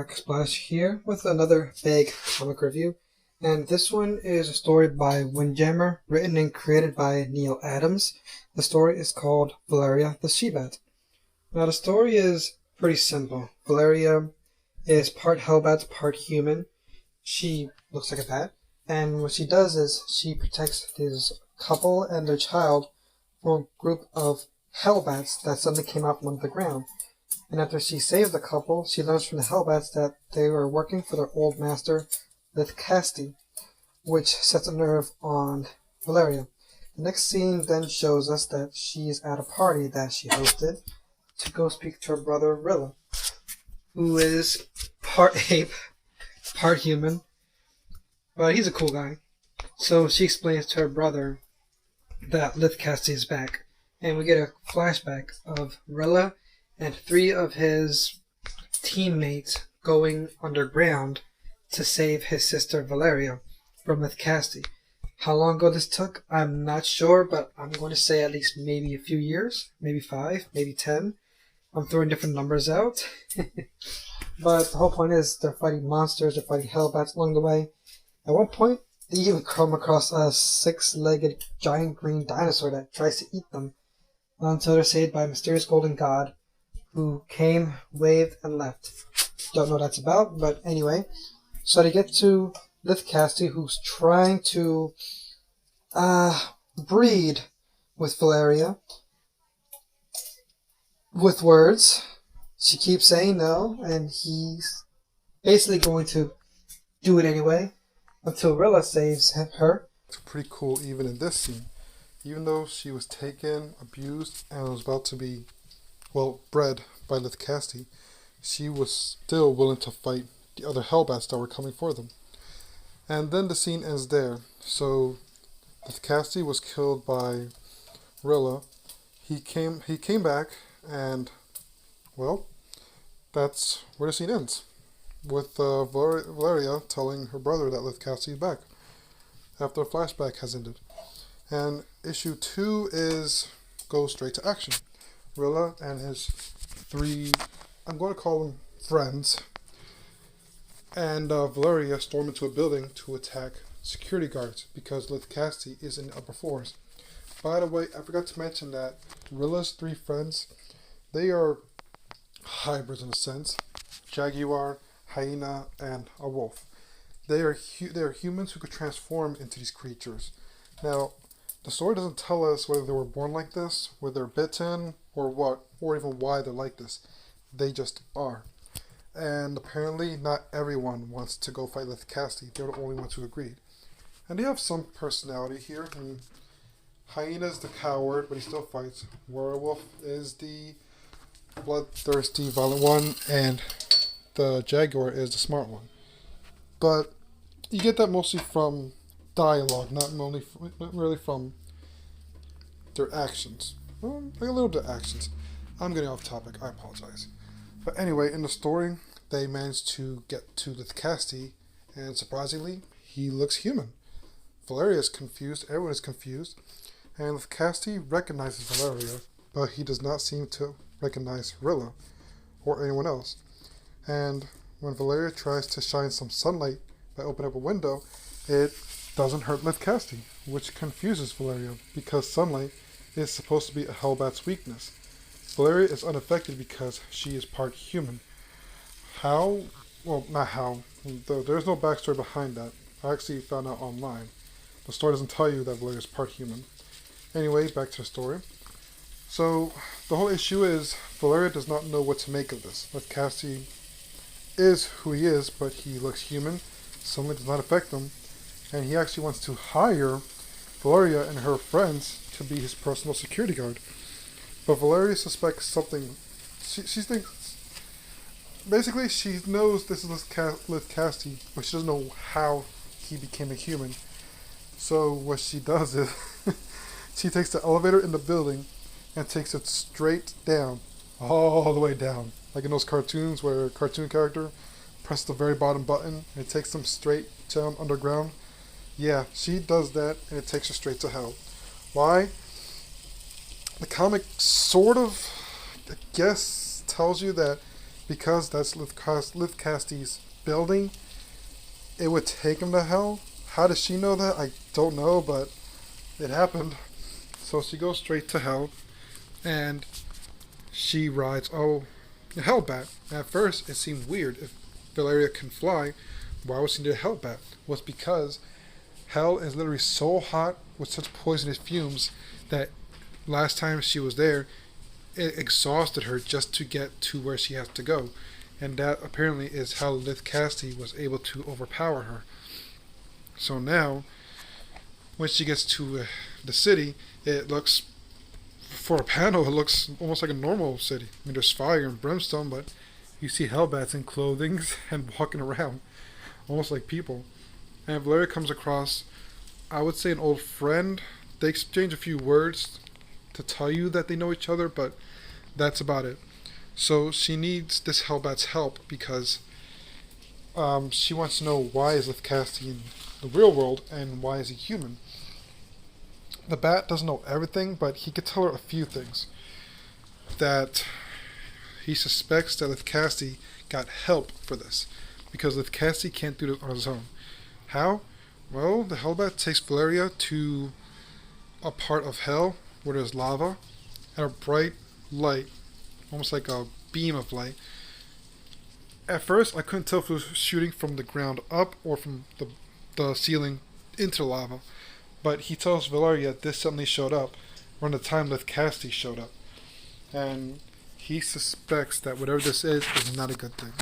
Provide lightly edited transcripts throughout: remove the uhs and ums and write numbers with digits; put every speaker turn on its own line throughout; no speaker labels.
Splash here with another vague comic review, and this one is a story by Windjammer, written and created by Neal Adams. The story is called Valeria the She-Bat. Now the story is pretty simple. Valeria is part Hellbat, part human. She looks like a bat, and what she does is she protects this couple and their child from a group of Hellbats that suddenly came out from under the ground. And after she saves the couple, she learns from the Hellbats that they were working for their old master, Lithcasti, which sets a nerve on Valeria. The next scene then shows us that she's at a party that she hosted to go speak to her brother, Rilla, who is part ape, part human, but he's a cool guy. So she explains to her brother that Lithcasti is back, and we get a flashback of Rilla and 3 of his teammates going underground to save his sister Valeria from Lithcasti. How long ago this took, I'm not sure, but I'm going to say at least maybe a few years, maybe 5, maybe 10. I'm throwing different numbers out. But the whole point is they're fighting monsters, they're fighting Hellbats along the way. At one point, they even come across a 6-legged giant green dinosaur that tries to eat them, until they're saved by a mysterious golden god who came, waved, and left. Don't know what that's about, but anyway. So they get to Lithcasti, who's trying to breed with Valeria with words. She keeps saying no, and he's basically going to do it anyway until Rilla saves her.
It's pretty cool even in this scene. Even though she was taken, abused, and was about to be bred by Lithcasti, she was still willing to fight the other Hellbats that were coming for them. And then the scene ends there. So Lithcasti was killed by Rilla. He came back, and that's where the scene ends, with Valeria telling her brother that Lithcasti is back after a flashback has ended. And issue 2 goes straight to action. Rilla and his 3, I'm going to call them friends, and Valeria storm into a building to attack security guards because Lithcasti is in the upper floors. By the way, I forgot to mention that Rilla's 3 friends, they are hybrids in a sense. Jaguar, hyena, and a wolf. They are humans who could transform into these creatures. Now, the story doesn't tell us whether they were born like this, whether they're bitten, or what, or even why they're like this. They just are. And apparently not everyone wants to go fight Lithcasti. They're the only ones who agreed. And they have some personality here. Hyena's the coward, but he still fights. Werewolf is the bloodthirsty, violent one, and the Jaguar is the smart one. But you get that mostly from dialogue, not really from their actions. Well, like a little bit of actions. I'm getting off topic, I apologize. But anyway, in the story, they managed to get to Lithcasti, and surprisingly, he looks human. Valeria is confused, everyone is confused, and Lithcasti recognizes Valeria, but he does not seem to recognize Rilla or anyone else. And when Valeria tries to shine some sunlight by opening up a window, it doesn't hurt Lithcasti, which confuses Valeria because sunlight is supposed to be a Hellbat's weakness. Valeria is unaffected because she is part human. How? Well, not how. There's no backstory behind that. I actually found out online. The story doesn't tell you that Valeria is part human. Anyway, back to the story. So, the whole issue is Valeria does not know what to make of this. Lithcasti is who he is, but he looks human. Sunlight does not affect him. And he actually wants to hire Valeria and her friends to be his personal security guard. But Valeria suspects something. She thinks, basically, she knows this is Lithcasti, but she doesn't know how he became a human. So what she does is, she takes the elevator in the building and takes it straight down, all the way down. Like in those cartoons where a cartoon character presses the very bottom button and it takes them straight down underground. Yeah, she does that and it takes her straight to hell. Why? The comic sort of, I guess, tells you that because that's Liv Casty's building, it would take him to hell. How does she know that? I don't know, but it happened. So she goes straight to hell, and she rides a Hellbat. At first, it seemed weird. If Valeria can fly, why was she need a Hellbat? Well, it's because hell is literally so hot with such poisonous fumes that last time she was there, it exhausted her just to get to where she has to go. And that apparently is how Liv Casty was able to overpower her. So now, when she gets to the city, it looks, for a panel, it looks almost like a normal city. I mean, there's fire and brimstone, but you see hellbats in clothing and walking around, almost like people. And Valeria comes across, I would say, an old friend. They exchange a few words to tell you that they know each other, but that's about it. So she needs this Hellbat's help because she wants to know why is Lithcasti in the real world and why is he human. The Bat doesn't know everything, but he could tell her a few things. That he suspects that Lithcasti got help for this because Lithcasti can't do it on his own. How? Well, the Hellbat takes Valeria to a part of hell where there's lava and a bright light, almost like a beam of light. At first, I couldn't tell if it was shooting from the ground up or from the ceiling into the lava. But he tells Valeria this suddenly showed up around the time Lithcasti showed up. And he suspects that whatever this is not a good thing.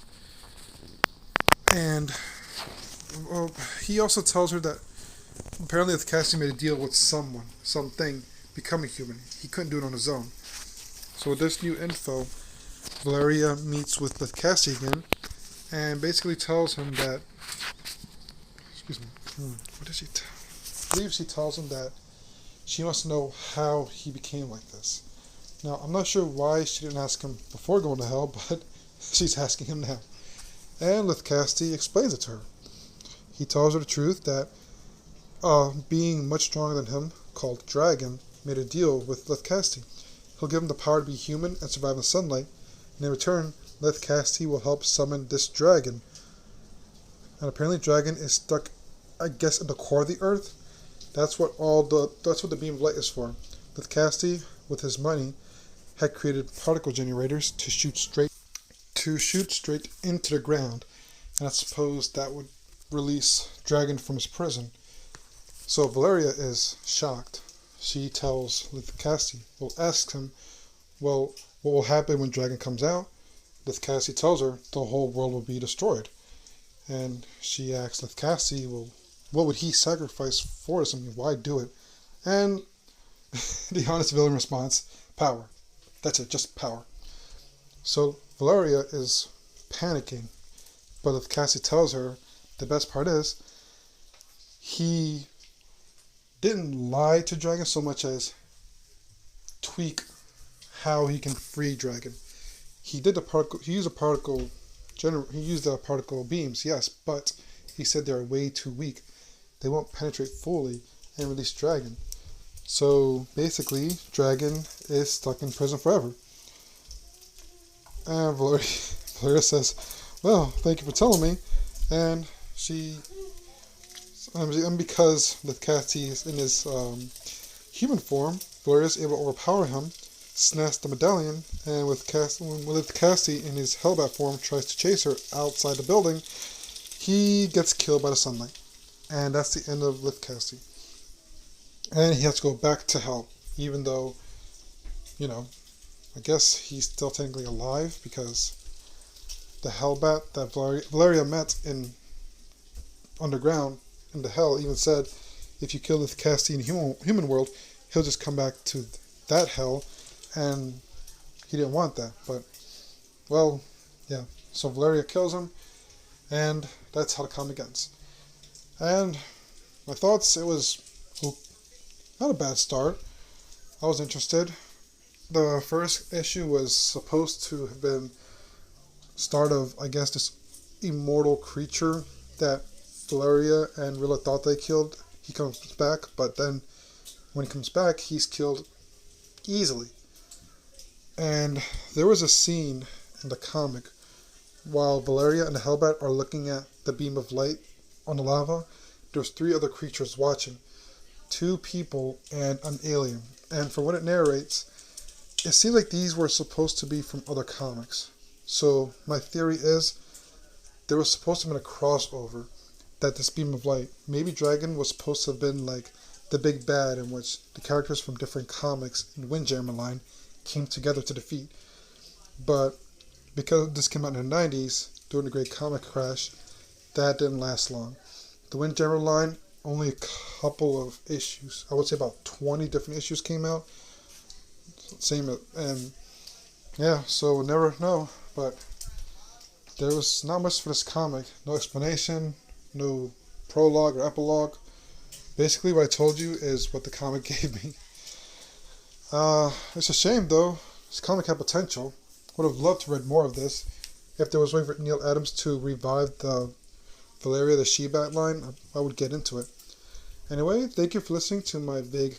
And well, he also tells her that apparently Lithcasti made a deal with someone, something, becoming human. He couldn't do it on his own. So with this new info, Valeria meets with Lithcasti again and basically tells him that, excuse me, what does she tell? I believe she tells him that she wants to know how he became like this. Now, I'm not sure why she didn't ask him before going to hell, but she's asking him now. And Lithcasti explains it to her. He tells her the truth that being much stronger than him, called Dragon, made a deal with Lithcasti. He'll give him the power to be human and survive in the sunlight, and in return, Lithcasti will help summon this dragon. And apparently Dragon is stuck, I guess, in the core of the earth. That's what the beam of light is for. Lithcasti, with his money, had created particle generators to shoot straight into the ground, and I suppose that would release Dragon from his prison. So Valeria is shocked. She tells Lithcasti, asks him, well, what will happen when Dragon comes out? Lithcasti tells her the whole world will be destroyed. And she asks Lithcasti, well, what would he sacrifice for us? I mean, why do it? And the honest villain response, power. That's it, just power. So Valeria is panicking, but Lithcasti tells her the best part is he didn't lie to Dragon so much as tweak how he can free Dragon. He used the particle beams, yes, but he said they're way too weak. They won't penetrate fully and release Dragon. So basically, Dragon is stuck in prison forever. And Valeria says, well, thank you for telling me. And because Lithcasti is in his human form, Valeria is able to overpower him, snatch the medallion, and with Lithcasti in his Hellbat form tries to chase her outside the building, he gets killed by the sunlight. And that's the end of Lithcasti. And he has to go back to hell, even though, I guess he's still technically alive because the Hellbat that Valeria met in underground in the hell even said, if you kill Lithcasti in human world, he'll just come back to that hell, and he didn't want that. But, well, yeah. So Valeria kills him, and that's how the comic ends. And my thoughts, it was not a bad start. I was interested. The first issue was supposed to have been start of, I guess, this immortal creature that Valeria and Rilla thought they killed. He comes back, but then when he comes back, he's killed easily. And there was a scene in the comic while Valeria and the Hellbat are looking at the beam of light on the lava, there's three other creatures watching. Two people and an alien. And from what it narrates, it seems like these were supposed to be from other comics. So my theory is there was supposed to have been a crossover, that this beam of light, maybe Dragon was supposed to have been like the big bad in which the characters from different comics in Windjammer line came together to defeat. But because this came out in the 90s, during the Great Comic Crash, that didn't last long. The Windjammer line, only a couple of issues. I would say about 20 different issues came out. Same, and yeah, so we'll never know. But there was not much for this comic. No explanation, no prologue or epilogue. Basically, what I told you is what the comic gave me. It's a shame, though. This comic had potential. Would have loved to read more of this. If there was a way for Neal Adams to revive the Valeria the She-Bat line, I would get into it. Anyway, thank you for listening to my vague